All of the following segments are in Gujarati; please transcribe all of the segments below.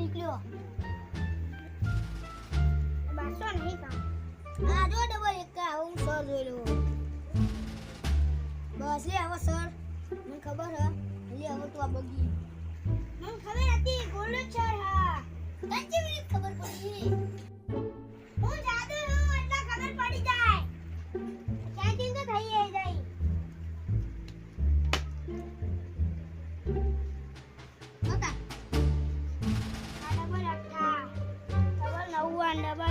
નીકળ્યો. બાસો નહીં કામ. હા જો ડબલ એકા હું સર જોઈ લો. બસ લે હવે સર મને ખબર હે લે હવે તું આ બગી મને ખબર હતી ગોલ્ડ સર હા કંચી મિનિટ ખબર પડી હું જાદુ હું એટલે ખબર પડી જાય ક્યાંથી તો થઈ જાય નતા આ ડબલ 8 ડબલ 9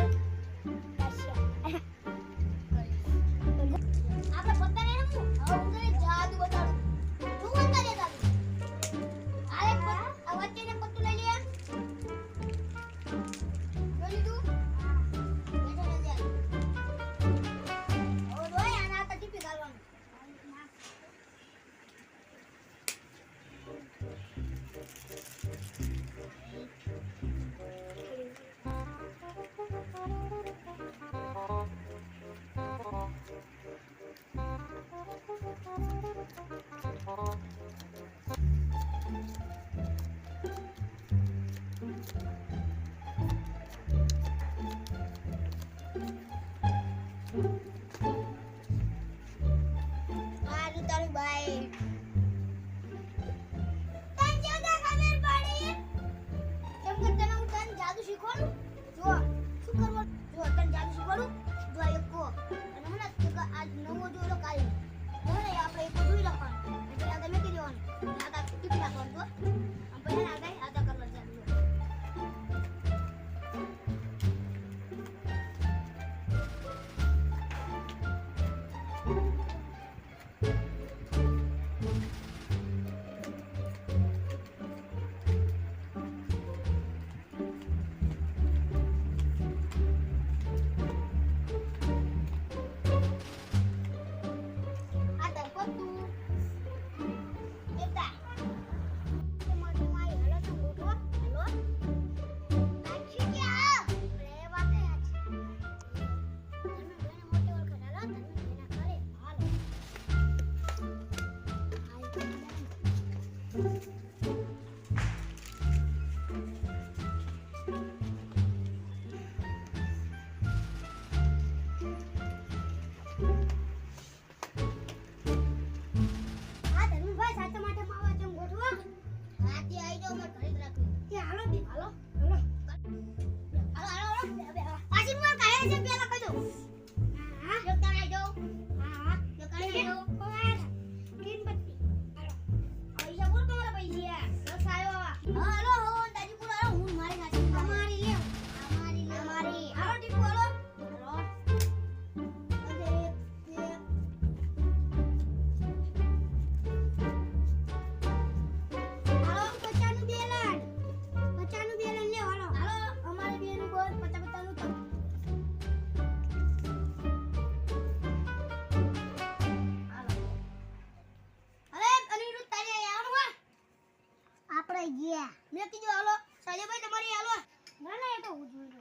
મેં કીધું હાલો સાજેભાઈ તમારી હાલો ના ના એ તો હું જોઈ લો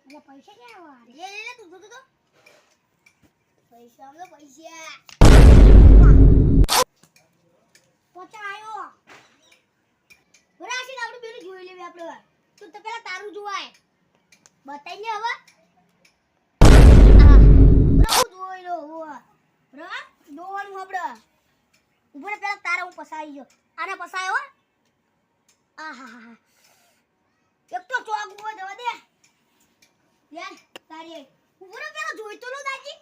એટલે પૈસા ક્યાં આવા લે તું જોતો તો પૈસા આમલો પૈસા પોચા આયો બરાશી આપણે બેને જોઈ લેવી આપણે તું તો પેલા તારું જોવાય બતાઈ ને હવે બરાબર જોઈ લો બરાબર દોવાનું આપણે ઉપર પેલા તારા હું પસાઈ ગયો આને પસાયો આહાહા એક તો ચોક ઉભો જવા દે યાર તારી ઉભો પેલો જોઈતો નો દાજી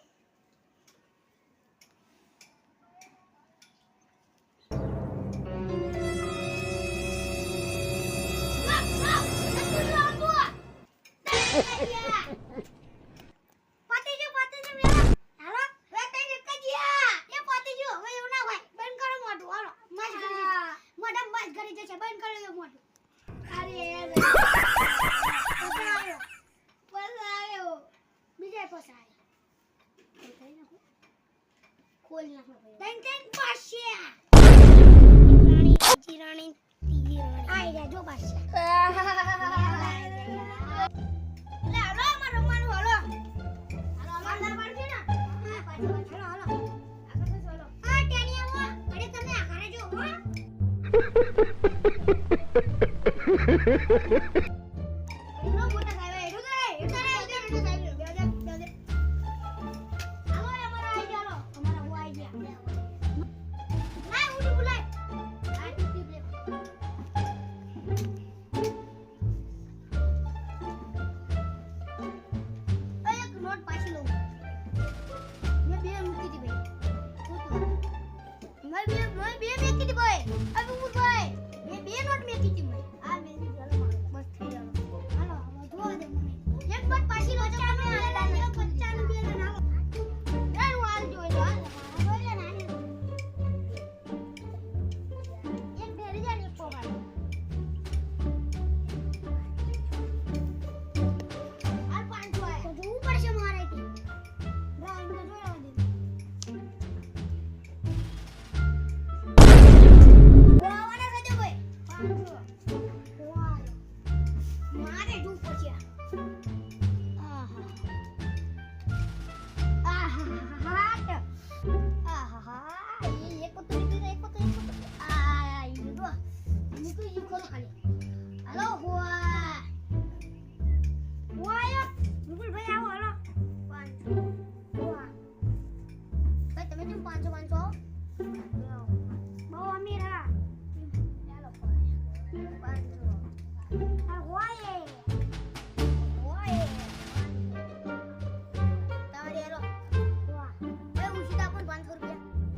મારે ડૂબ પછી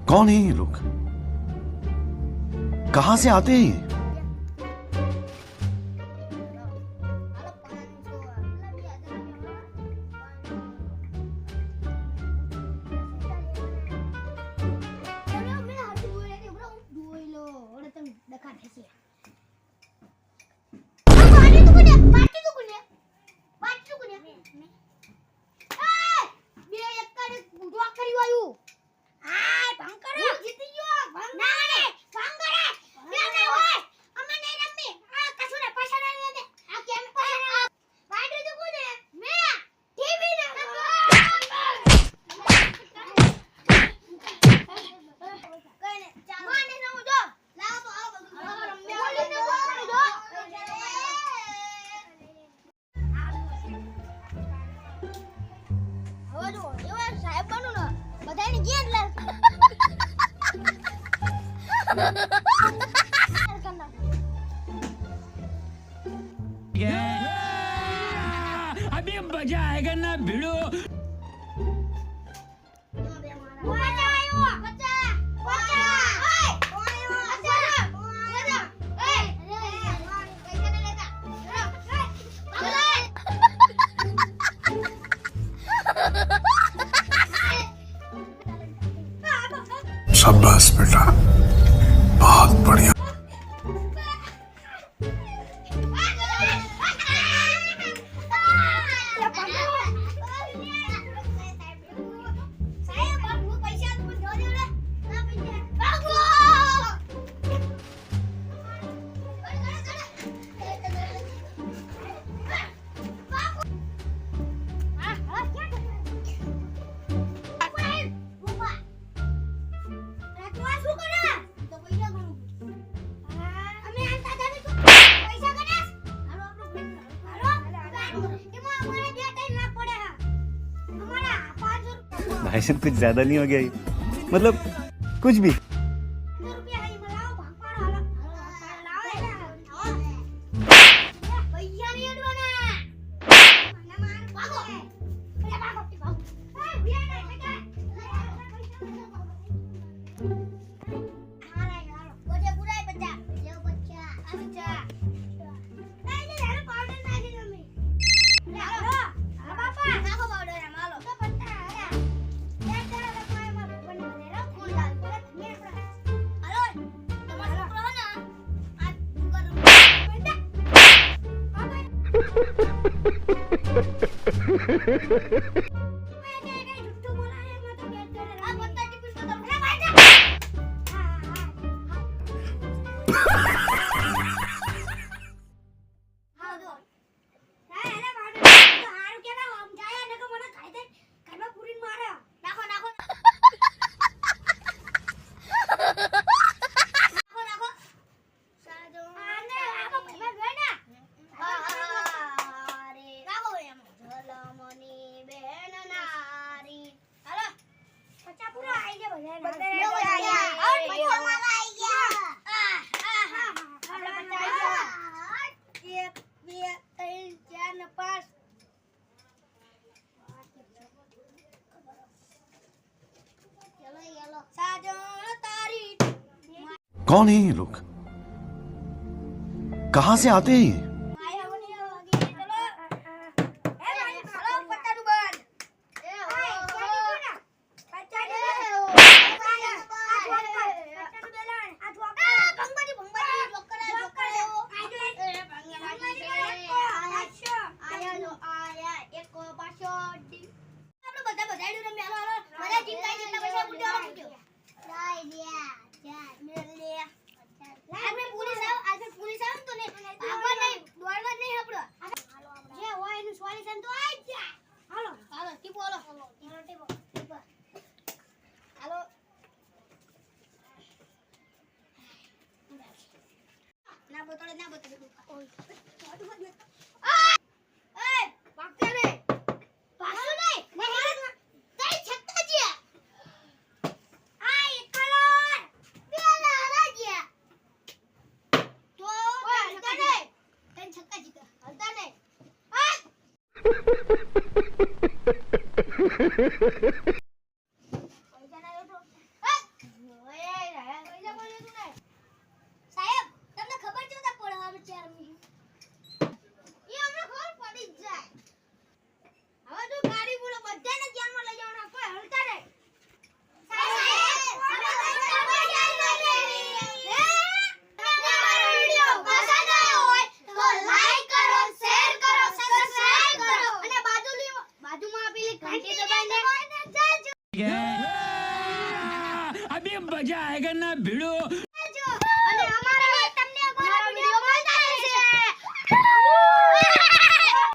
कौन है ये लोग कहां से आते हैं ये अभी मजा आएगा ना भिड़ो शाबाश बेटा बहुत बढ़िया भाई साहब कुछ ज्यादा नहीं हो गया ये? मतलब कुछ भी कौन है ये लोग कहां से आते हैं ये ના બતાવી એ પાક્યા ને પાછો નહીં તઈ છક્કા જ્યા આ એક કલર બે લારા જ્યા તો હલતા ને તઈ છક્કા જીતા હલતા ને આ પૈસા ના તો ઓય પૈસા બોલ્યો તું ને સાહેબ તમને ખબર છે તો પડવા ચારમી એ અમને ખબર પડી જ જાય હવે તું ગાડી બોલો બધાને ધ્યાનમાં લઈ જવાના કોઈ હલતા નહીં સાહેબ અમે ખબર જાય અમારો વિડિયો પસંદ આવ્યો હોય તો લાઈક કરો શેર કરો સબસ્ક્રાઇબ કરો અને બાજુમાં આપેલી ઘંટી દબાઈને જજો अभी मजा आएगा ना भिड़ो.